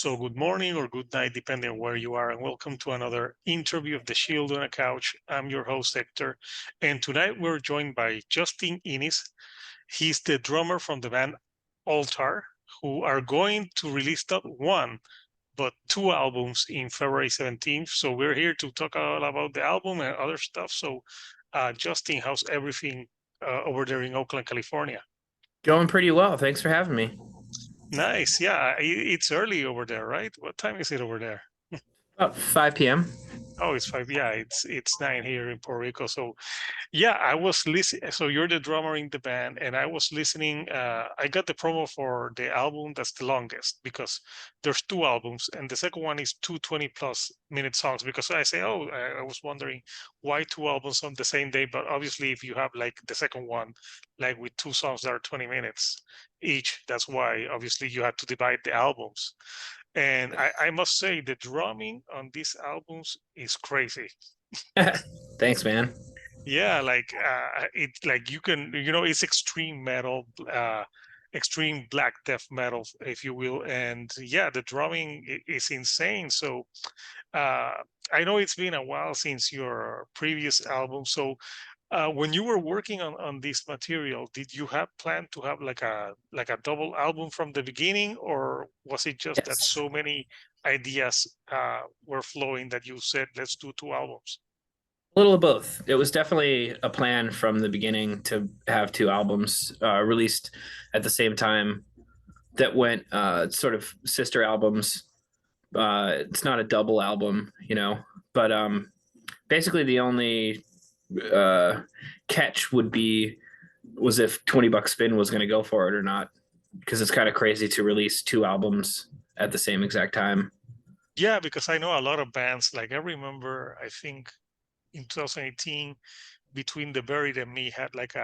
So good morning or good night, depending on where you are, and welcome to another interview of The Shield on a Couch. I'm your host, Hector, and tonight we're joined by Justin Ennis. He's the drummer from the band Ulthar, who are going to release not one, but two albums in February 17th. So we're here to talk all about the album and other stuff. So, Justin, how's everything over there in Oakland, California? Going pretty well. Thanks for having me. Nice. Yeah, it's early over there, right? What time is it over there? About 5 p.m. Oh, it's 5. Yeah, it's 9 here in Puerto Rico. So yeah, I was listening. So you're the drummer in the band, and I was listening. I got the promo for the album that's the longest because there's two albums, and the second one is two 20+ minute songs. Because I say, oh, I was wondering why two albums on the same day. But obviously, if you have like the second one, like with two songs that are 20 minutes each, that's why obviously you had to divide the albums. And I must say, the drumming on these albums is crazy. Thanks, man. Yeah, like it's like you can, it's extreme metal, extreme black death metal, if you will. And yeah, the drumming is insane. So uh, I know it's been a while since your previous album. So when you were working on this material, did you have planned to have like a double album from the beginning, or was it just that Yes. so many ideas were flowing that you said, let's do two albums? A little of both. It was definitely a plan from the beginning to have two albums released at the same time that went sort of sister albums. It's not a double album, but basically the only uh, catch was if 20 Buck Spin was going to go for it or not, because it's kind of crazy to release two albums at the same exact time. Yeah, because I know a lot of bands. Like I remember, I think in 2018, Between the Buried and Me had like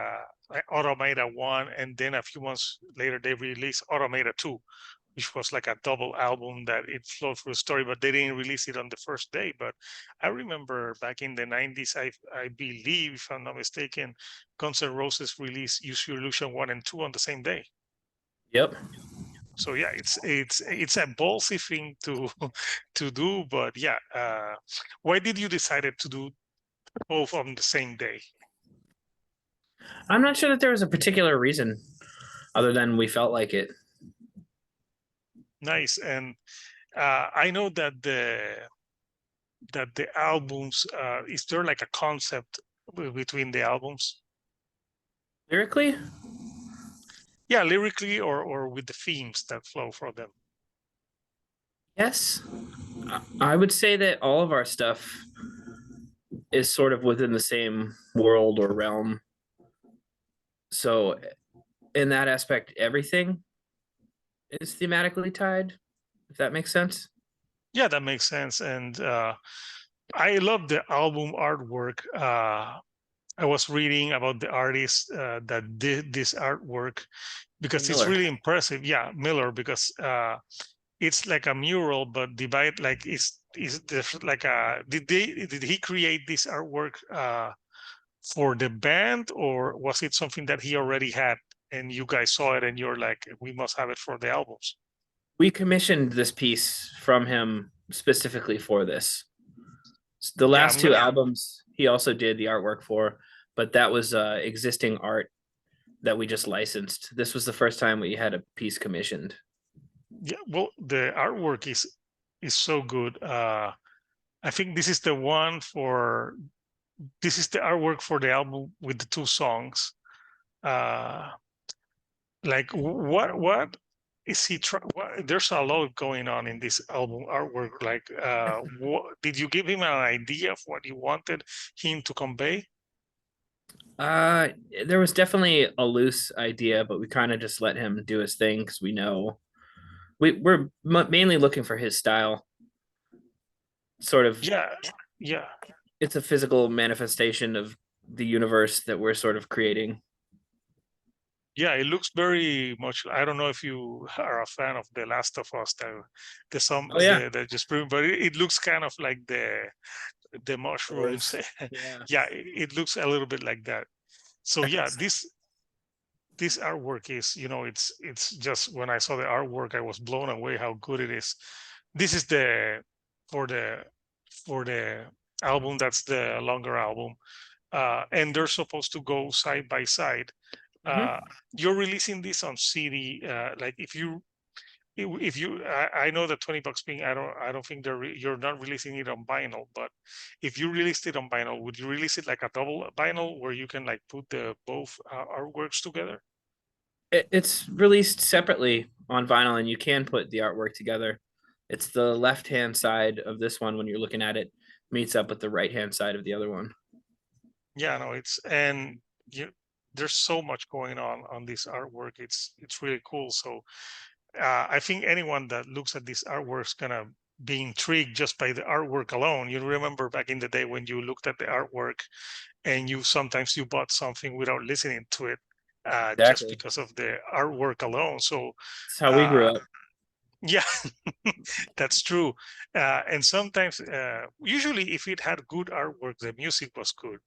Automata 1, and then a few months later they released Automata 2, which was like a double album that it flowed through a story, but they didn't release it on the first day. But I remember back in the 90s, I believe, if I'm not mistaken, Guns N' Roses released Use Your Illusion 1 and 2 on the same day. Yep. So yeah, it's a ballsy thing to to do, but yeah. Why did you decided to do both on the same day? I'm not sure that there was a particular reason other than we felt like it. Nice. And I know that the albums, is there like a concept between the albums? Lyrically, Yeah, lyrically or with the themes that flow from them. yes. I would say that all of our stuff is sort of within the same world or realm. So, in that aspect, everything is thematically tied, if that makes sense. Yeah, that makes sense. And I love the album artwork. I was reading about the artist that did this artwork Hey, because it's Miller. really impressive. Yeah, Miller, because it's like a mural, but divide like is like a did he create this artwork for the band, or was it something that he already had and you guys saw it and you're like, we must have it for the albums? We commissioned this piece from him specifically for this. The Yeah, last I'm two gonna. albums, he also did the artwork for, but that was existing art that we just licensed. This was the first time we had a piece commissioned. Yeah, well, the artwork is so good. I think this is the one for this is the artwork for the album with the two songs. Uh, like what is he there's a lot going on in this album artwork. Like, did you give him an idea of what you wanted him to convey? Uh, there was definitely a loose idea, but we kind of just let him do his thing because we know we're mainly looking for his style. Sort of, Yeah, yeah. it's a physical manifestation of the universe that we're sort of creating. Yeah, it looks very much. I don't know if you are a fan of The Last of Us, the some Oh yeah, the just but it looks kind of like the mushrooms. doors. Yeah. Yeah, it looks a little bit like that. So yeah, this artwork is, it's just when I saw the artwork, I was blown away how good it is. This is the for the for the album. That's the longer album, and they're supposed to go side by side. Hmm. Uh, you're releasing this on CD. Like if you, I know that $20 being, I don't think you're not releasing it on vinyl, but if you released it on vinyl, would you release it like a double vinyl where you can like put the both artworks together? It's released separately on vinyl, and you can put the artwork together. It's the left hand side of this one when you're looking at it meets up with the right hand side of the other one. Yeah, no, it's and you, there's so much going on this artwork. It's really cool. So I think anyone that looks at this artwork is gonna be intrigued just by the artwork alone. You remember back in the day when you looked at the artwork and you sometimes you bought something without listening to it, just Exactly. because of the artwork alone. So That's how we grew uh, up. yeah, that's true. And sometimes, usually, if it had good artwork, the music was good.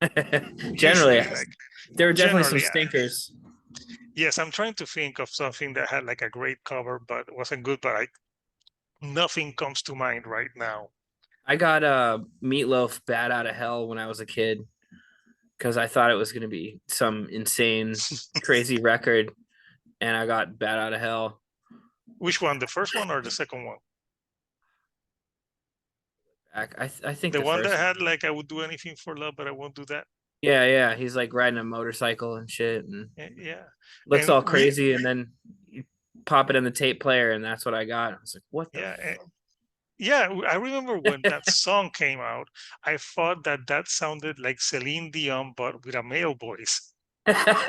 Generally, Usually, like there were definitely some generally, stinkers. yes. I'm trying to think of something that had like a great cover but wasn't good. But nothing comes to mind right now. I got Meatloaf Bad Out of Hell when I was a kid because I thought it was going to be some insane, crazy record, and I got Bad Out of Hell. Which one, the first one or the second one? I think The the one that first. had like I would do anything for love, but I won't do that. Yeah, yeah. He's like riding a motorcycle and shit and Yeah, looks and all we crazy. And then you pop it in the tape player, and that's what I got. I was like, what the yeah. Yeah, I remember when that song came out, I thought that that sounded like Celine Dion, but with a male voice. fuck?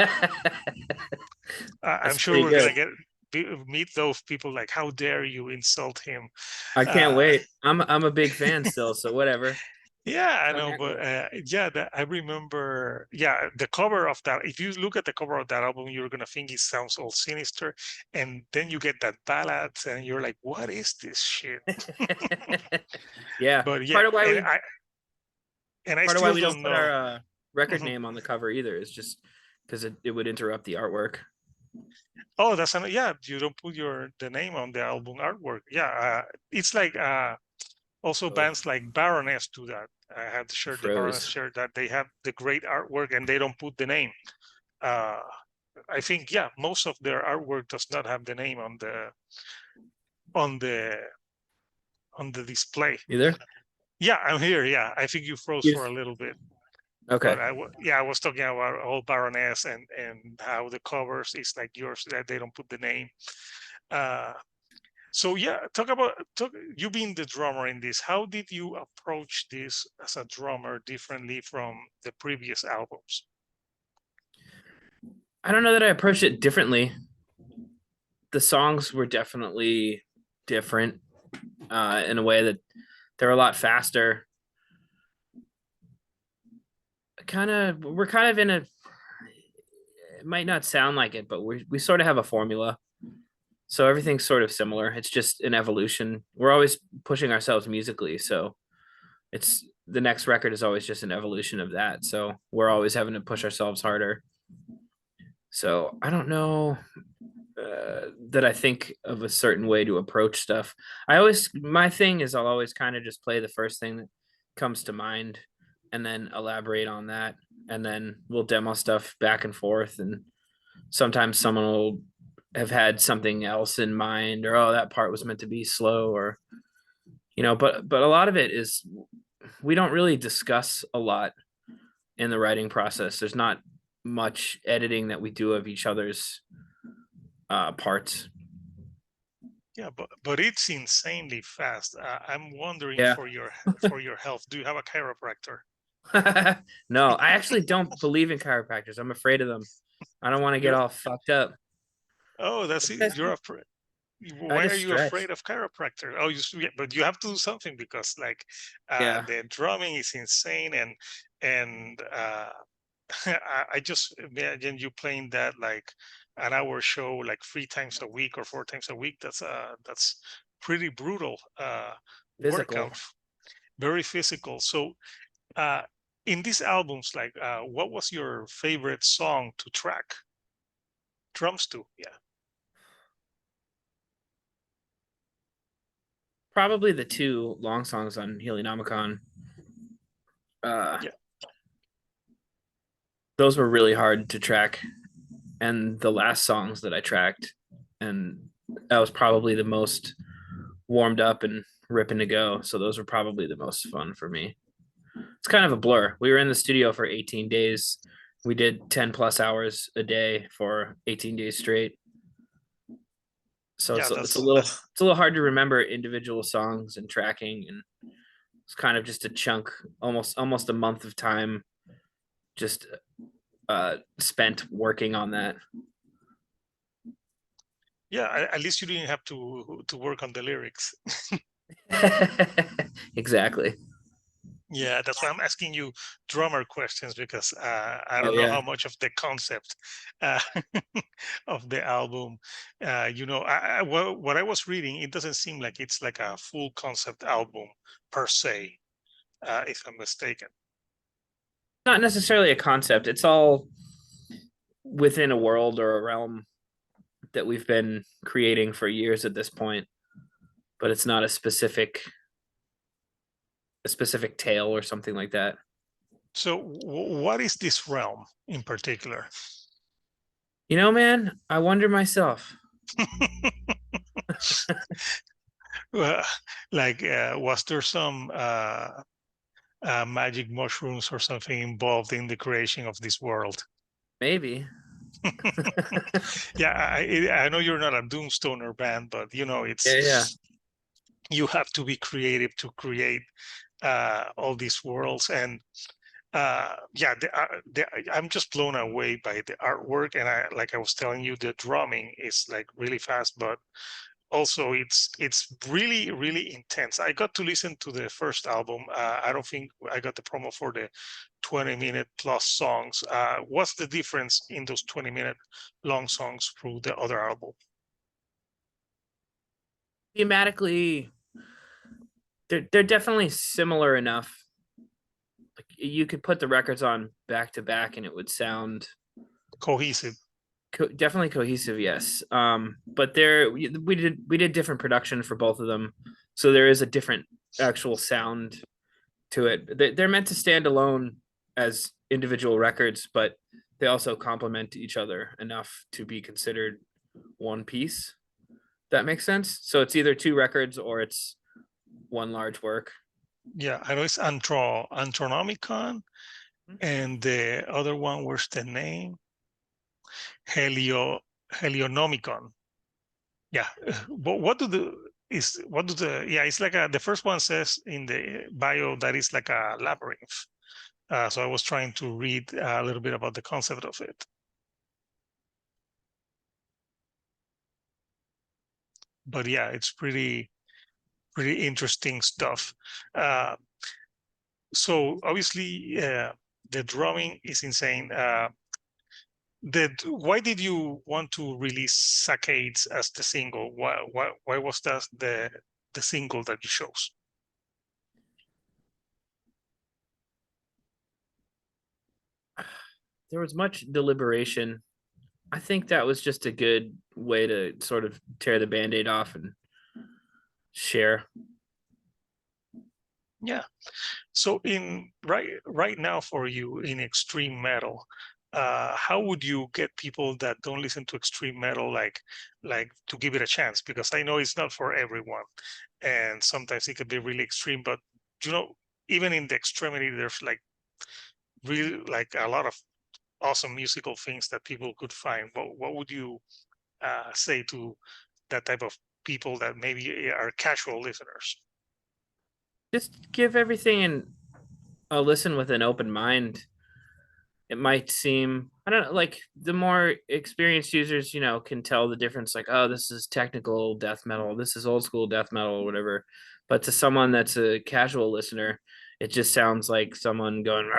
I'm That's sure pretty we're good. gonna meet those people like, how dare you insult him? I can't Uh, wait. I'm a big fan still, so whatever. yeah, I Come know, at me. but yeah, I remember. Yeah, the cover of that. If you look at the cover of that album, you're gonna think it sounds all sinister, and then you get that ballads, and you're like, what is this shit? Yeah. But yeah, and I Part of why still we don't don't put know. our record Mhm. name on the cover either is just because it would interrupt the artwork. Oh, yeah. You don't put the name on the album artwork. Yeah, it's like also Oh, bands like Baroness do that. I have the it shirt, the Baroness froze. shirt, that they have the great artwork and they don't put the name. Uh, I think yeah, most of their artwork does not have the name on the on the display. Either? Yeah, I'm here. Yeah, I think you froze for a little bit, Okay. but yeah, I was talking about all Baroness and how the covers is like yours that they don't put the name. Uh, So yeah, talk you being the drummer in this. How did you approach this as a drummer differently from the previous albums? I don't know that I approached it differently. The songs were definitely different in a way that they're a lot faster. We're kind of in a, it might not sound like it, but we sort of have a formula. So everything's sort of similar. It's just an evolution. We're always pushing ourselves musically. So it's the next record is always just an evolution of that. So we're always having to push ourselves harder. So I don't know that I think of a certain way to approach stuff. My thing is I'll always kind of just play the first thing that comes to mind and then elaborate on that. And then we'll demo stuff back and forth. And sometimes someone will have had something else in mind or, oh, that part was meant to be slow or, but a lot of it is we don't really discuss a lot in the writing process. There's not much editing that we do of each other's parts. Yeah, but it's insanely fast. I'm wondering Yeah. for your health. Do you have a chiropractor? No, I actually don't believe in chiropractors. I'm afraid of them. I don't want to get You're all fucked up. oh, that's What it. do you guys You're do? afraid. I Why are just you stretch. afraid of chiropractor? Oh, yeah, but you have to do something because like Yeah. the drumming is insane and I just imagine you playing that like an hour show like 3 times a week or 4 times a week. That's pretty brutal Physical. workout, very physical. So uh, in these albums, like what was your favorite song to track drums to? Yeah. probably the two long songs on Helionomicon. Uh, Yeah, those were really hard to track, and the last songs that I tracked, and that was probably the most warmed up and ripping to go. So those were probably the most fun for me. It's kind of a blur. We were in the studio for 18 days. We did 10 plus hours a day for 18 days straight. So yeah, it's a that's little it's a little hard to remember individual songs and tracking, and it's kind of just a chunk, almost a month of time just spent working on that. yeah. At least you didn't have to work on the lyrics. Exactly. Yeah, that's why I'm asking you drummer questions because I Oh don't know yeah. how much of the concept uh, of the album. What I was reading, it doesn't seem like it's like a full concept album per se, if I'm mistaken. Not necessarily a concept. It's all within a world or a realm that we've been creating for years at this point, but it's not a specific tale or something like that. So, what is this realm in particular? Man, I wonder myself. Uh, like, was there some magic mushrooms or something involved in the creation of this world? Maybe. Yeah, I know you're not a doomstoner band, but Yeah, yeah. it's you have to be creative to create all these worlds. And yeah, I'm just blown away by the artwork. And like I was telling you, the drumming is like really fast, but also it's really really intense. I got to listen to the first album. I don't think I got the promo for the 20-minute plus songs. What's the difference in those 20-minute long songs through the other album? Thematically, they're definitely similar enough. Like you could put the records on back to back, and it would sound Cohesive. definitely cohesive. Yes. But we did different production for both of them, so there is a different actual sound to it. They're meant to stand alone as individual records, but they also complement each other enough to be considered one piece. That makes sense. So it's either two records or it's one large work. Yeah, I know it's Anthronomicon, and the other one, where's the name? Helionomicon. Yeah. But what do the yeah, it's like the first one says in the bio that it's like a labyrinth. So I was trying to read a little bit about the concept of it. But yeah, it's pretty interesting stuff. Uh, so obviously, the drumming is insane. Why did you want to release Saccades as the single? Why was that the single that you chose? There was much deliberation. I think that was just a good way to sort of tear the band-aid off and share. Yeah. So in right now for you in extreme metal, how would you get people that don't listen to extreme metal like to give it a chance? Because I know it's not for everyone, and sometimes it can be really extreme. But you know, even in the extremity, there's like really like a lot of awesome musical things that people could find. What would you say to that type of people that maybe are casual listeners? Just give everything a listen with an open mind. It might seem, I don't know, like the more experienced users, can tell the difference, like, oh, this is technical death metal, this is old school death metal, or whatever. But to someone that's a casual listener, it just sounds like someone going,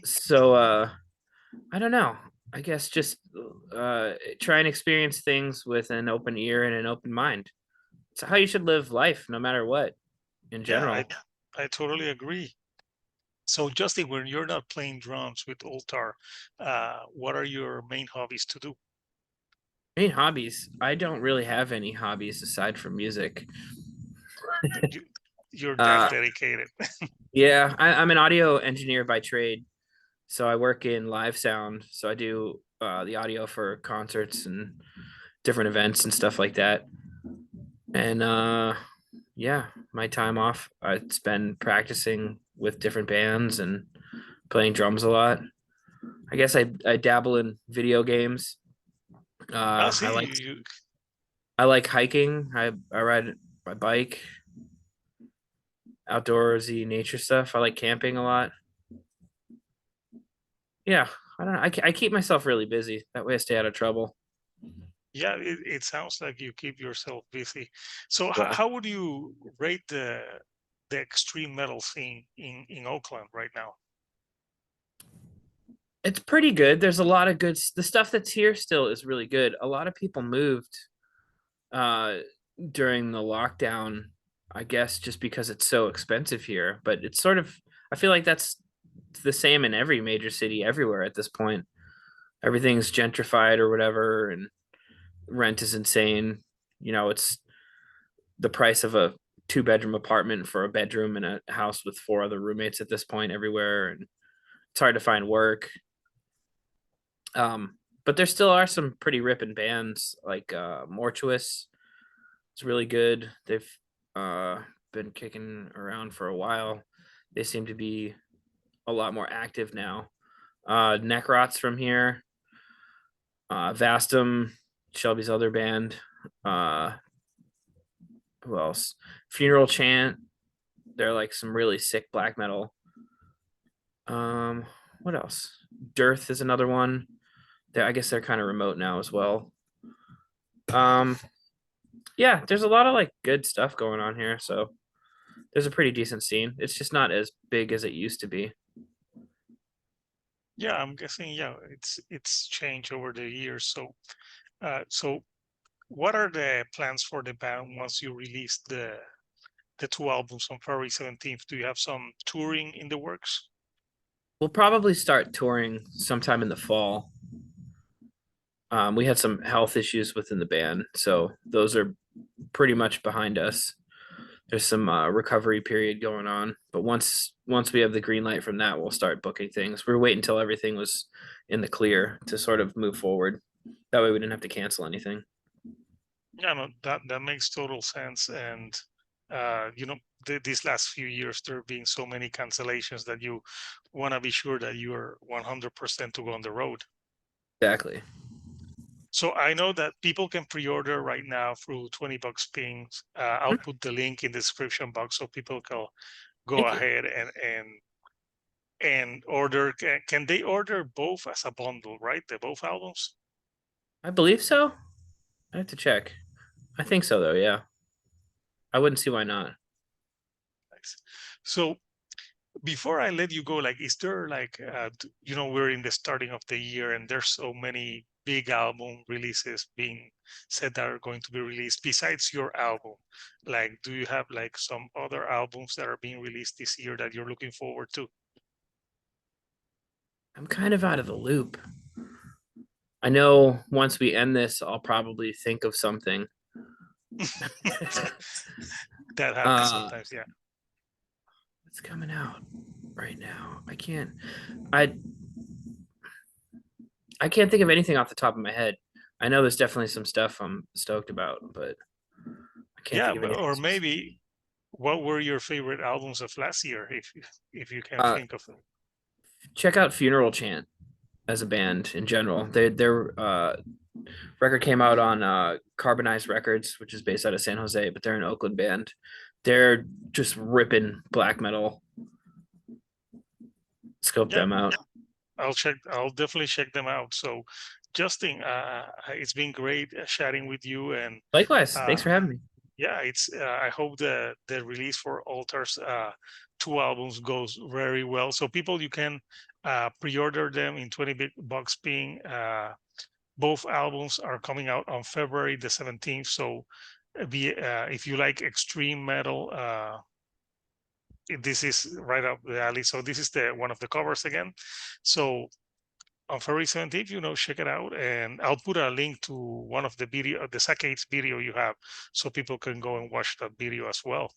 So I don't know. I guess just try and experience things with an open ear and an open mind. It's how you should live life, no matter what, in Yeah, general. I totally agree. So, Justin, when you're not playing drums with Ulthar, what are your main hobbies to do? Main hobbies. I don't really have any hobbies aside from music. You, you're that Uh, dedicated. yeah, I'm an audio engineer by trade, so I work in live sound. So I do the audio for concerts and different events and stuff like that. And yeah, my time off, I spend practicing with different bands and playing drums a lot. I guess I dabble in video games. I I see like you. I like hiking. I ride my bike, outdoorsy nature stuff. I like camping a lot. Yeah, I don't know. I keep myself really busy. That way I stay out of trouble. Yeah, it sounds like you keep yourself busy. So Yeah. how would you rate the extreme metal scene in Oakland right now? It's pretty good. There's a lot of good the stuff that's here still is really good. A lot of people moved uh during the lockdown, I guess just because it's so expensive here, but it's sort of I feel like that's the same in every major city everywhere at this point. Everything's gentrified or whatever and rent is insane. It's the price of a two-bedroom apartment for a bedroom in a house with four other roommates at this point everywhere, and it's hard to find work. But there still are some pretty ripping bands like Mortuous. It's really good. They've uh, been kicking around for a while. They seem to be a lot more active now. Necrots from here, Vastum, Shelby's other band. Uh, who else? Funeral Chant. They're like some really sick black metal. Um, what else? Dearth is another one. I guess they're kind of remote now as well. Um, yeah, there's a lot of like good stuff going on here. So there's a pretty decent scene. It's just not as big as it used to be. Yeah, I'm guessing, yeah, it's changed over the years. So what are the plans for the band once you release the two albums on February 17th? Do you have some touring in the works? We'll probably start touring sometime in the fall. We had some health issues within the band, so those are pretty much behind us. There's some recovery period going on, but once we have the green light from that, we'll start booking things. We're waiting until everything was in the clear to sort of move forward. That way, we didn't have to cancel anything. Yeah, no, that makes total sense. And these last few years, there have been so many cancellations that you want to be sure that you are 100% to go on the road. Exactly. So I know that people can pre-order right now through 20 bucks pings. I'll put the link in the description box so people can go Thank you. ahead and order. Can they order both as a bundle, right? The both albums? I believe so. I have to check. I think so, though. Yeah, I wouldn't see why not. Nice. So before I let you go, like, is there like, we're in the starting of the year and there's so many big album releases being said that are going to be released besides your album. Like, do you have like some other albums that are being released this year that you're looking forward to? I'm kind of out of the loop. I know once we end this, I'll probably think of something. That happens uh, sometimes, yeah. it's coming out right now. I I can't think of anything off the top of my head. I know there's definitely some stuff I'm stoked about, but I can't Yeah, think of anything or specific. maybe what were your favorite albums of last year, if you can Uh, think of them? check out Funeral Chant as a band in general. Their record came out on Carbonized Records, which is based out of San Jose, but they're an Oakland band. They're just ripping black metal. Scope Yeah, them out. I'll definitely check them out. So, Justin, it's been great chatting with you, and Likewise, uh, thanks for having me. yeah, it's. I hope the release for Ulthar's two albums goes very well. So, people, you can pre-order them in 20 big bucks ping. Both albums are coming out on February the 17th. So, if you like extreme metal, this is right up the alley. So this is the one of the covers again. So on February 17th, check it out. And I'll put a link to one of the Sackades video you have so people can go and watch that video as well.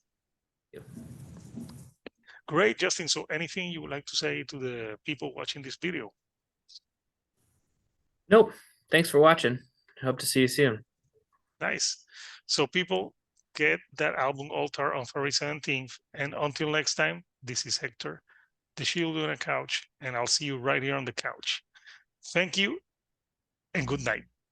Yep. Great, Justin. So anything you would like to say to the people watching this video? Nope. Thanks for watching. Hope to see you soon. Nice. So people, get that album Ulthar on February 17th. And until next time, this is Hector, the shield on a couch, and I'll see you right here on the couch. Thank you and good night.